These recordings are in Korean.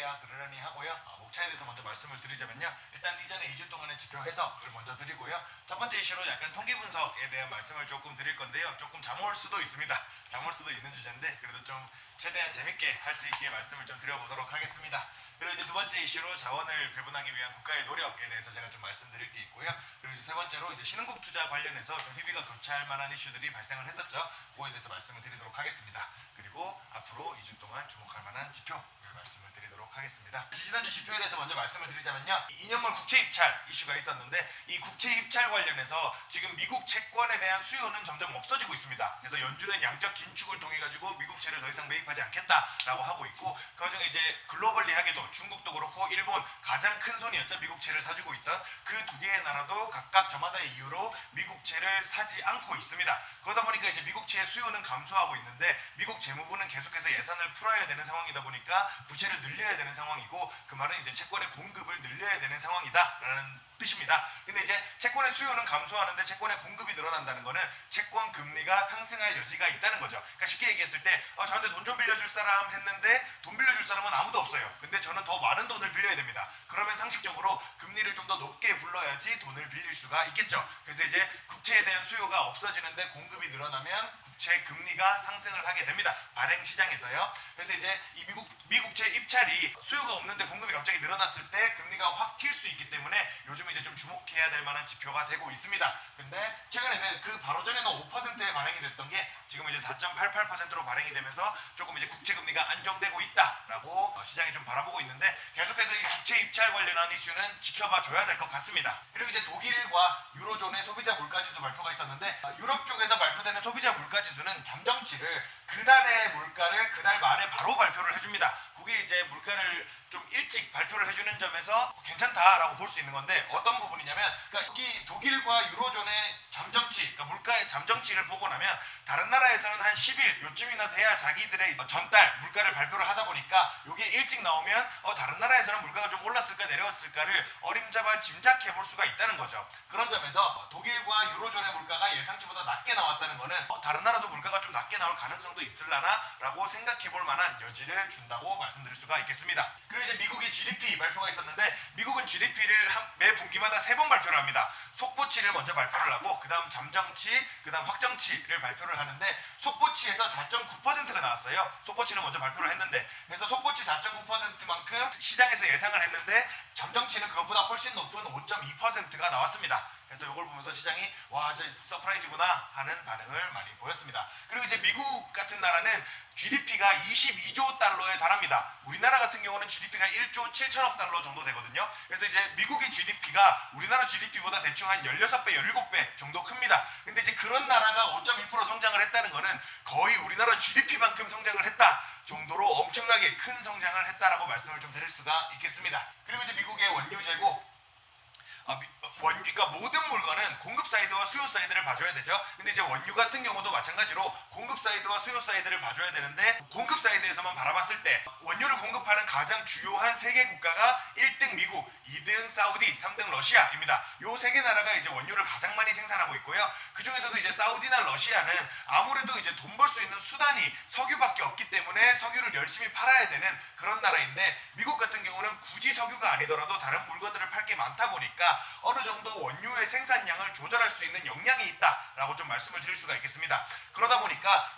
어떻게야 그러려니 하고요. 목차에 대해서 먼저 말씀을 드리자면요. 일단 이전에 2주 동안의 지표 해석을 먼저 드리고요. 첫 번째 이슈로 약간 통계 분석에 대한 말씀을 조금 드릴 건데요. 조금 잠올 수도 있습니다. 잠올 수도 있는 주제인데 그래도 좀 최대한 재밌게 할 수 있게 말씀을 좀 드려보도록 하겠습니다. 그리고 이제 두 번째 이슈로 자원을 배분하기 위한 국가의 노력에 대해서 제가 좀 말씀드릴 게 있고요. 그리고 이제 세 번째로 이제 신흥국 투자 관련해서 좀 희비가 교차할 만한 이슈들이 발생을 했었죠. 그거에 대해서 말씀을 드리도록 하겠습니다. 그리고 앞으로 2주 동안 주목할 만한 지표 말씀을 드리도록 하겠습니다. 지난주 지표에 대해서 먼저 말씀을 드리자면요. 2년물 국채 입찰 이슈가 있었는데 이 국채 입찰 관련해서 지금 미국 채권에 대한 수요는 점점 없어지고 있습니다. 그래서 연준은 양적 긴축을 통해 가지고 미국채를 더 이상 매입하지 않겠다라고 하고 있고 그 와중에 이제 글로벌리하게도 중국도 그렇고 일본 가장 큰 손이었죠. 미국채를 사주고 있던 그 두 개의 나라도 각각 저마다의 이유로 미국채를 사지 않고 있습니다. 그러다 보니까 이제 미국채의 수요는 감소하고 있는데 미국 재무부는 계속해서 예산을 풀어야 되는 상황이다 보니까 부채를 늘려야 되는 상황이고 그 말은 이제 채권의 공급을 늘려야 되는 상황이다라는 뜻입니다. 근데 이제 채권의 수요는 감소하는데 채권의 공급이 늘어난다는 거는 채권 금리가 상승할 여지가 있다는 거죠. 그러니까 쉽게 얘기했을 때 저한테 돈 좀 빌려줄 사람 했는데 돈 빌려줄 사람은 아무도 없어요. 근데 저는 더 많은 돈을 빌려야 됩니다. 그러면 상식적으로 금리를 좀 더 높게 불러야지 돈을 빌릴 수가 있겠죠. 그래서 이제 국채에 대한 수요가 없어지는데 공급이 늘어나면 국채 금리가 상승을 하게 됩니다. 발행 시장에서요. 그래서 이제 이 미국채 입찰이 수요가 없는데 공급이 갑자기 늘어났을 때 금리가 확 튈 수 있기 때문에 요즘 이제 좀 주목해야 될 만한 지표가 되고 있습니다. 근데 최근에는 그 바로 전에는 5%에 발행이 됐던 게 지금 이제 4.88%로 발행이 되면서 조금 이제 국채 금리가 안정되고 있다라고 시장이 좀 바라보고 있는데 계속해서 이 국채 입찰 관련한 이슈는 지켜봐 줘야 될 것 같습니다. 그리고 이제 독일과 유로존의 소비자 물가지수 발표가 있었는데 유럽 쪽에서 발표되는 소비자 물가지수는 잠정치를 그달의 물가를 그달 말에 바로 발표를 해줍니다. 그게 이제 물가를 좀 일찍 발표를 해주는 점에서 괜찮다라고 볼 수 있는 건데 어떤 부분이냐면 그러니까 여기 독일과 유로존의 잠정치, 그러니까 물가의 잠정치를 보고 나면 다른 나라에서는 한 10일 요쯤이나 돼야 자기들의 전달 물가를 발표를 하다 보니까 이게 일찍 나오면 다른 나라에서는 물가가 좀 올랐을까 내려왔을까를 어림잡아 짐작해 볼 수가 있다는 거죠. 그런 점에서 독일과 유로존의 물가가 예상치보다 낮게 나왔다는 거는 다른 나라도 물가가 좀 낮게 나올 가능성도 있을라나 라고 생각해 볼 만한 여지를 준다고 말씀드릴 수가 있겠습니다. 그리고 이제 미국의 GDP 발표가 있었는데 미국은 GDP를 매 분기마다 3번 발표를 합니다. 속보치를 먼저 발표를 하고 그 다음 잠정치, 그 다음 확정치를 발표를 하는데 속보치에서 4.9%가 나왔어요. 속보치는 먼저 발표를 했는데 그래서 속보치 4.9%만큼 시장에서 예상을 했는데 잠정치는 그것보다 훨씬 높은 5.2%가 나왔습니다. 그래서 이걸 보면서 시장이 와, 저 서프라이즈구나 하는 반응을 많이 보였습니다. 그리고 이제 미국 같은 나라는 GDP가 22조 달러에 달합니다. 우리나라 같은 경우는 GDP가 1조 7천억 달러 정도 되거든요. 그래서 이제 미국의 GDP가 우리나라 GDP보다 대충 한 16배, 17배 정도 큽니다. 근데 이제 그런 나라가 5.2% 성장을 했다는 거는 거의 우리나라 GDP만큼 성장을 했다 정도로 엄청나게 큰 성장을 했다라고 말씀을 좀 드릴 수가 있겠습니다. 그리고 이제 미국의 원유 재고 그러니까 모든 물건은 공급 사이드와 수요 사이드를 봐줘야 되죠. 근데 이제 원유 같은 경우도 마찬가지로 공급 사이드와 수요 사이드를 봐줘야 되는데 공급 사이드에서만 바라봤을 때 원유를 공급하는 가장 주요한 세 개 국가가 1등 미국, 2등 사우디, 3등 러시아입니다. 요 세 개 나라가 이제 원유를 가장 많이 생산하고 있고요. 그 중에서도 이제 사우디나 러시아는 아무래도 이제 돈 벌 수 있는 수단이 석유밖에 없기 때문에 석유를 열심히 팔아야 되는 그런 나라인데 미국 같은 경우는 굳이 석유가 아니더라도 다른 물건들을 팔 게 많다 보니까 어느 정도 원유의 생산량을 조절할 수 있는 역량이 있다라고 좀 말씀을 드릴 수가 있겠습니다. 그러다 보니까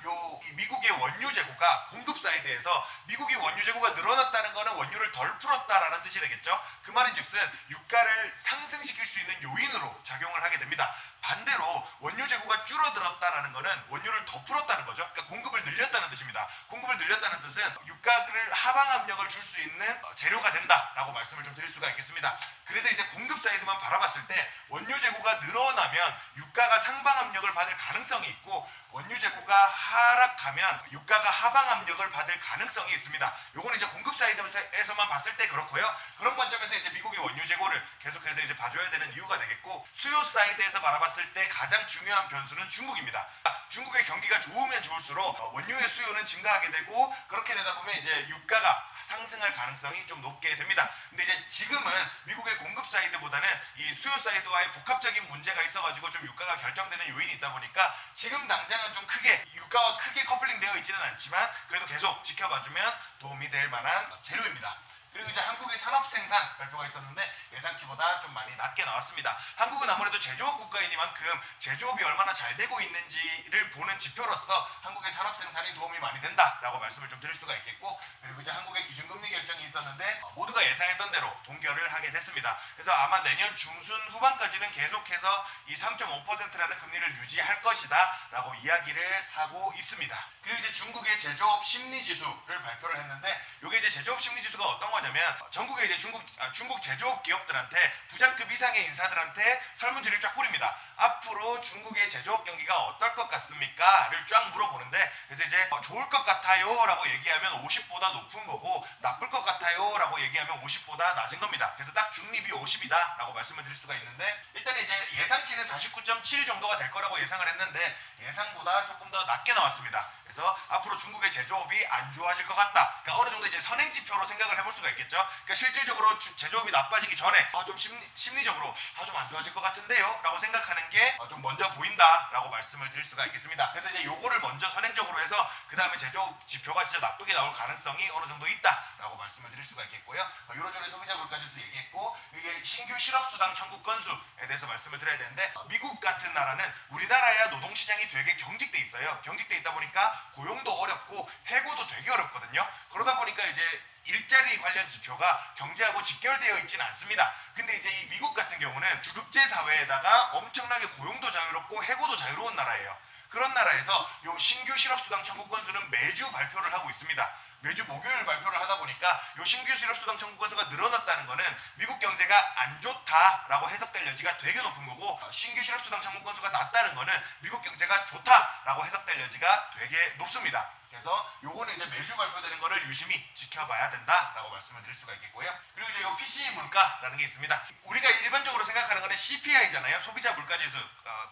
이 미국의 원유 재고가 공급 사이드에서 미국의 원유 재고가 늘어났다는 것은 원유를 덜 풀었다라는 뜻이 되겠죠. 그 말인즉슨 유가를 상승시킬 수 있는 요인으로 작용을 하게 됩니다. 반대로 원유 재고가 줄어들었다라는 것은 원유를 더 풀었다는 거죠. 그러니까 공급을 늘렸다는 뜻입니다. 공급을 늘렸다는 뜻은 유가를 하방 압력을 줄 수 있는 재료가 된다라고 말씀을 좀 드릴 수가 있겠습니다. 그래서 이제 공급 사이드만 바라봤을 때 원유 재고가 늘어나면 유가가 상방 압력을 받을 가능성이 있고 원유 재고가 하락하면 유가가 하방 압력을 받을 가능성이 있습니다. 요거는 이제 공급 사이드에서만 봤을 때 그렇고요. 그런 관점에서 이제 미국의 원유 재고를 계속해서 이제 봐줘야 되는 이유가 되겠고 수요 사이드에서 바라봤을 때 가장 중요한 변수는 중국입니다. 중국의 경기가 좋으면 좋을수록 원유의 수요는 증가하게 되고 그렇게 되다 보면 이제 유가가 상승할 가능성이 좀 높게 됩니다. 근데 이제 지금은 미국의 공급 사이드보다는 이 수요 사이드와의 복합적인 문제가 있어가지고 좀 유가가 결정되는 요인이 있다 보니까 지금 당장은 좀 크게 유가와 크게 커플링 되어 있지는 않지만 그래도 계속 지켜봐주면 도움이 될 만한 재료입니다. 그리고 이제 한국의 산업 생산 발표가 있었는데 예상치보다 좀 많이 낮게 나왔습니다. 한국은 아무래도 제조업 국가이니만큼 제조업이 얼마나 잘 되고 있는지를 보는 지표로서 한국의 산업 생산이 도움이 많이 된다라고 말씀을 좀 드릴 수가 있겠고, 그리고 이제 한국의 기준금리 결정이 있었는데 모두가 예상했던 대로 동결을 하게 됐습니다. 그래서 아마 내년 중순 후반까지는 계속해서 이 3.5%라는 금리를 유지할 것이다 라고 이야기를 하고 있습니다. 그리고 이제 중국의 제조업 심리지수를 발표를 했는데, 이게 이제 제조업 심리지수가 어떤 거냐면 전국의 이제 중국 제조업 기업들한테 부장급 이상의 인사들한테 설문지를 쫙 뿌립니다. 앞으로 중국의 제조업 경기가 어떨 것 같습니까? 를 쫙 물어보는데, 그래서 이제 좋을 것 같아요 라고 얘기하면 50보다 높은 거고, 나쁠 것 같아요 라고 얘기하면 50보다 낮은 겁니다. 그래서 딱 중립이 50이다 라고 말씀을 드릴 수가 있는데, 일단 이제 예상치는 49.7 정도가 될 거라고 예상을 했는데 예상보다 조금 더 낮게 나왔습니다. 그래서 앞으로 중국의 제조업이 안 좋아질 것 같다. 그러니까 어느 정도 이제 선행지표로 생각을 해볼 수가 있겠죠. 그러니까 실질적으로 제조업이 나빠지기 전에 좀 심리적으로 좀 안 좋아질 것 같은데요 라고 생각하는 게 좀 먼저 보인다 라고 말씀을 드릴 수가 있겠습니다. 그래서 이제 요거를 먼저 선행적으로 해서 그 다음에 제조업 지표가 진짜 나쁘게 나올 가능성이 어느 정도 있다 라고 말씀을 드릴 수가 있겠고요. 유로존의 소비자 물가지수 얘기했고, 이게 신규 실업수당 청구 건수에 대해서 말씀을 드려야 되는데, 미국 같은 나라는 우리나라야 노동시장이 되게 경직돼 있어요. 경직돼 있다 보니까 고용도 어렵고 해고도 되게 어렵거든요. 그러다 보니까 이제 일자리 관련 지표가 경제하고 직결되어 있지는 않습니다. 근데 이제 이 미국 같은 경우는 주급제 사회에다가 엄청나게 고용도 자유롭고 해고도 자유로운 나라예요. 그런 나라에서 요 신규 실업수당 청구 건수는 매주 발표를 하고 있습니다. 매주 목요일 발표를 하다 보니까 요 신규 실업수당 청구 건수가 늘어났다는 거는 미국 경제가 안 좋다라고 해석될 여지가 되게 높은 거고, 신규 실업수당 청구 건수가 낮다는 거는 미국 경제가 좋다라고 해석될 여지가 되게 높습니다. 그래서 요거는 이제 매주 발표되는 거를 유심히 지켜봐야 된다라고 말씀을 드릴 수가 있겠고요. 그리고 이제 요 PCE 물가라는 게 있습니다. 우리가 일반적으로 생각하는 거는 CPI잖아요. 소비자 물가지수,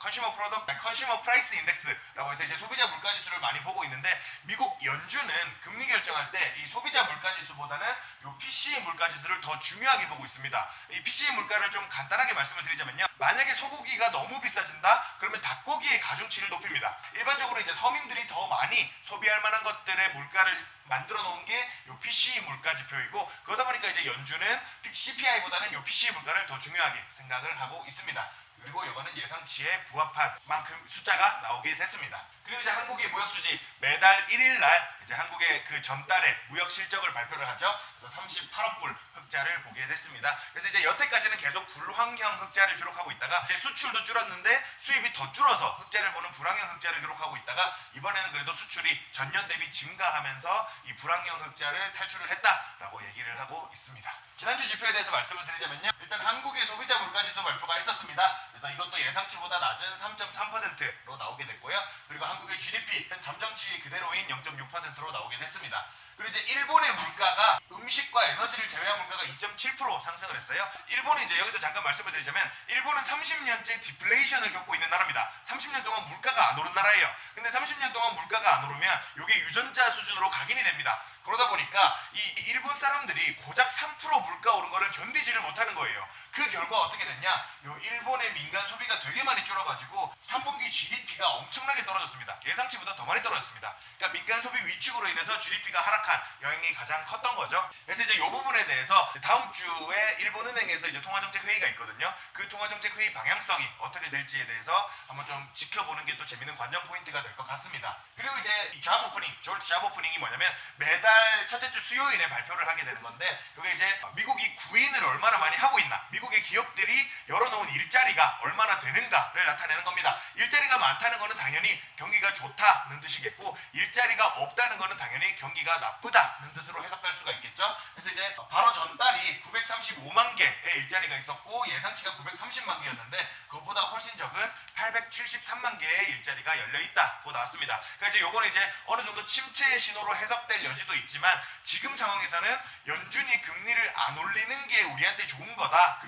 Consumer Price Index라고 해서 이제 소비자 물가지수를 많이 보고 있는데, 미국 연준은 금리 결정할 때 이 소비자 물가지수보다는 요 PCE 물가지수를 더 중요하게 보고 있습니다. 이 PCE 물가를 좀 간단하게 말씀을 드리자면요, 만약에 소고기가 너무 비싸진다 그러면 닭고기의 가중치를 높입니다. 일반적으로 이제 서민들이 더 많이 소비할 만한 것들의 물가를 만들어 놓은 게 요 PCE 물가 지표이고, 그러다 보니까 이제 연준은 CPI보다는 요 PCE 물가를 더 중요하게 생각을 하고 있습니다. 그리고 이거는 예상치에 부합한 만큼 숫자가 나오게 됐습니다. 그리고 이제 한국의 무역수지 매달 1일날 이제 한국의 그 전달의 무역 실적을 발표를 하죠. 그래서 38억 불 흑자를 보게 됐습니다. 그래서 이제 여태까지는 계속 불황형 흑자를 기록하고 있다가 이제 수출도 줄었는데 수입이 더 줄어서 흑자를 보는 불황형 흑자를 기록하고 있다가, 이번에는 그래도 수출이 전년 대비 증가하면서 이 불황형 흑자를 탈출을 했다라고 얘기를 하고 있습니다. 지난주 지표에 대해서 말씀을 드리자면요, 일단 한국의 소비자 물가지수 발표가 있었습니다. 그래서 이것도 예상치보다 낮은 3.3%로 나오게 됐고요. 그리고 한국의 GDP 잠정치 그대로인 0.6%로 나오게 됐습니다. 그리고 이제 일본의 물가가 음식과 에너지를 제외한 물가가 2.7% 상승을 했어요. 일본은 이제 여기서 잠깐 말씀을 드리자면, 일본은 30년째 디플레이션을 겪고 있는 나라입니다. 30년 동안 물가가 안 오른 나라예요. 근데 30년 동안 물가가 안 오르면 이게 유전자 수준으로 각인이 됩니다. 그러다 보니까 이 일본 사람들이 고작 3% 물가 오른 거를 견디지를 못하는 거예요. 그 결과 어떻게 됐냐? 요 일본의 민간 소비가 되게 많이 줄어가지고 3분기 GDP가 엄청나게 떨어졌습니다. 예상치보다 더 많이 떨어졌습니다. 그러니까 민간 소비 위축으로 인해서 GDP가 하락한 영향이 가장 컸던 거죠. 그래서 이제 이 부분에 대해서 다음 주에 일본은행에서 이제 통화정책 회의가 있거든요. 그 통화정책 회의 방향성이 어떻게 될지에 대해서 한번 좀 지켜보는 게 또 재밌는 관전 포인트가 될 것 같습니다. 그리고 이제 이 잡 오프닝, 졸트 잡 오프닝이 뭐냐면 매달 첫째 주 수요일에 발표를 하게 되는 건데, 이게 이제 미국이 구인을 얼마나 많이 하고 있나, 미국의 기업들이 열어놓은 일자리가 얼마나 되는가를 나타내는 겁니다. 일자리가 많다는 거는 당연히 경기가 좋다는 뜻이겠고, 일자리가 없다는 거는 당연히 경기가 나쁘다는 뜻으로 해석될 수가 있겠죠. 그래서 이제 바로 전달이 935만 개의 일자리가 있었고 예상치가 930만 개였는데, 그것보다 훨씬 적은 873만 개의 일자리가 열려있다고 나왔습니다. 그러니까 이제 요거는 이제 어느 정도 침체의 신호로 해석될 여지도 있지만, 지금 상황에서는 연준이 금리를 안 올리는 게 우리한테 좋은 거다 거다.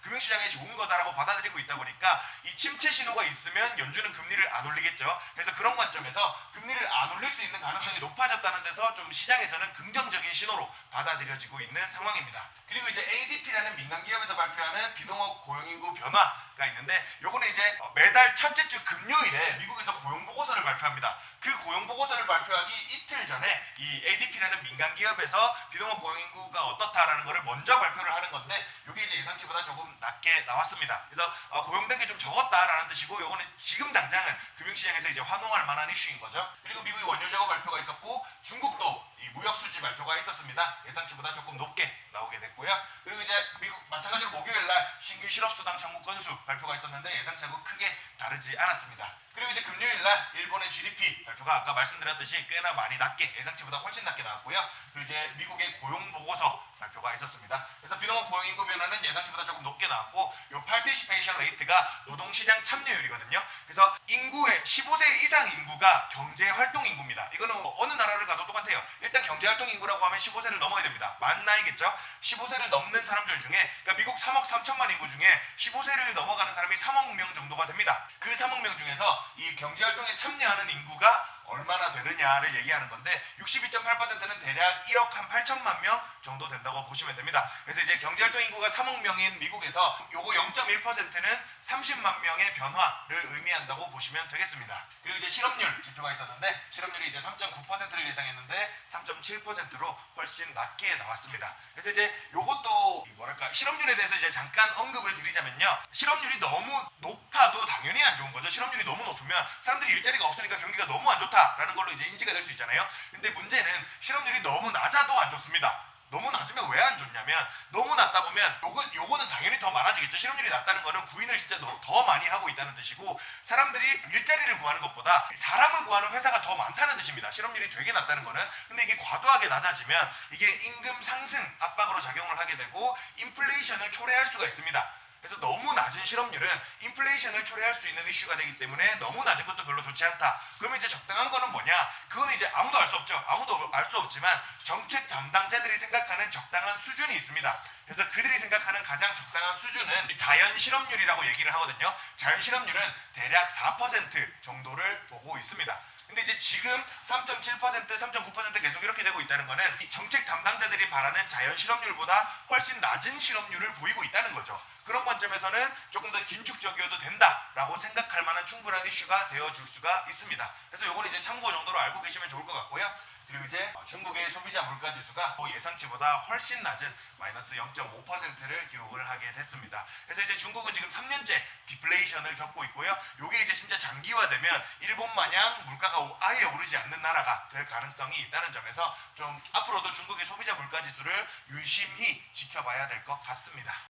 금융시장에 좋은 거다라고 받아들이고 있다 보니까 이 침체 신호가 있으면 연준은 금리를 안 올리겠죠. 그래서 그런 관점에서 금리를 안 올릴 수 있는 가능성이 높아졌다는 데서 좀 시장에서는 긍정적인 신호로 받아들여지고 있는 상황입니다. 그리고 이제 ADP라는 민간 기업에서 발표하는 비농업 고용인구 변화가 있는데 요거는 이제 매달 첫째 주 금요일에 미국에서 고용 보고서를 발표합니다. 그 고용 보고서를 발표하기 이틀 전에 이 ADP라는 민간 기업에서 비농업 고용인구가 어떻다라는 거를 먼저 발표를 하는 건데 이게 이제 예상치보다 조금 낮게 나왔습니다. 그래서 고용된 게 좀 적었다라는 뜻이고 요거는 지금 당장은 금융시장에서 이제 환호할 만한 이슈인 거죠. 그리고 미국의 원유 재고 발표가 있었고 중국도 이 무역 수지 발표가 있었습니다. 예상치보다 조금 높게 나오게 됐고요. 그리고 이제 미국 마찬가지로 목요일 날 신규 실업수당 청구 건수 발표가 있었는데 예상치하고 크게 다르지 않았습니다. 그리고 이제 금요일 날 일본의 GDP 발표가 아까 말씀드렸듯이 꽤나 많이 낮게 예상치보다 훨씬 낮게 나왔고요. 그리고 이제 미국의 고용 보고서 발표가 있었습니다. 그래서 비농업 고용인구 변화는 예상치보다 조금 높게 나왔고 요 파티시페이션 레이트가 노동시장 참여율이거든요. 그래서 인구의 15세 이상 인구가 경제활동 인구입니다. 이거는 어느 나라를 가도 똑같아요. 일단 경제활동 인구라고 하면 15세를 넘어야 됩니다. 만 나이겠죠. 15세를 넘는 사람들 중에 그러니까 미국 3억 3천만 인구 중에 15세를 넘어가는 사람이 3억 명 정도가 됩니다. 그 3억 명 중에서 이 경제활동에 참여하는 인구가 얼마나 되느냐를 얘기하는 건데 62.8%는 대략 1억 한 8천만 명 정도 된다고 보시면 됩니다. 그래서 이제 경제활동 인구가 3억 명인 미국에서 요거 0.1%는 30만 명의 변화를 의미한다고 보시면 되겠습니다. 그리고 이제 실업률 지표가 있었는데 실업률이 이제 3.9%를 예상했는데 3.7%로 훨씬 낮게 나왔습니다. 그래서 이제 요것도 뭐랄까 실업률에 대해서 이제 잠깐 언급을 드리자면요. 실업률이 너무 높아도 당연히 안 좋은 거죠. 실업률이 너무 높으면 사람들이 일자리가 없으니까 경기가 너무 안 좋다라는 걸로 이제 인지가 될 수 있잖아요. 근데 문제는 실업률이 너무 낮아도 안 좋습니다. 너무 낮으면 왜 안 좋냐면 너무 낮다 보면 요거는 당연히 더 많아지겠죠. 실업률이 낮다는 거는 구인을 진짜 더 많이 하고 있다는 뜻이고 사람들이 일자리를 구하는 것보다 사람을 구하는 회사가 더 많다는 뜻입니다. 실업률이 되게 낮다는 거는. 근데 이게 과도하게 낮아지면 이게 임금 상승 압박으로 작용을 하게 되고 인플레이션을 초래할 수가 있습니다. 그래서 너무 낮은 실업률은 인플레이션을 초래할 수 있는 이슈가 되기 때문에 너무 낮은 것도 별로 좋지 않다. 그러면 이제 적당한 거는 뭐냐? 그거는 이제 아무도 알 수 없죠. 아무도 알 수 없지만 정책 담당자들이 생각하는 적당한 수준이 있습니다. 그래서 그들이 생각하는 가장 적당한 수준은 자연 실업률이라고 얘기를 하거든요. 자연 실업률은 대략 4% 정도를 보고 있습니다. 근데 이제 지금 3.7%, 3.9% 계속 이렇게 되고 있다는 거는 이 정책 담당자들이 바라는 자연 실업률보다 훨씬 낮은 실업률을 보이고 있다는 거죠. 그런 관점에서는 조금 더 긴축적이어도 된다라고 생각할 만한 충분한 이슈가 되어줄 수가 있습니다. 그래서 요거는 이제 참고 정도로 알고 계시면 좋을 것 같고요. 그리고 이제 중국의 소비자 물가지수가 예상치보다 훨씬 낮은 마이너스 0.5%를 기록을 하게 됐습니다. 그래서 이제 중국은 지금 3년째 디플레이션을 겪고 있고요. 요게 이제 진짜 장기화되면 일본 마냥 물가가 아예 오르지 않는 나라가 될 가능성이 있다는 점에서 좀 앞으로도 중국의 소비자 물가지수를 유심히 지켜봐야 될 것 같습니다.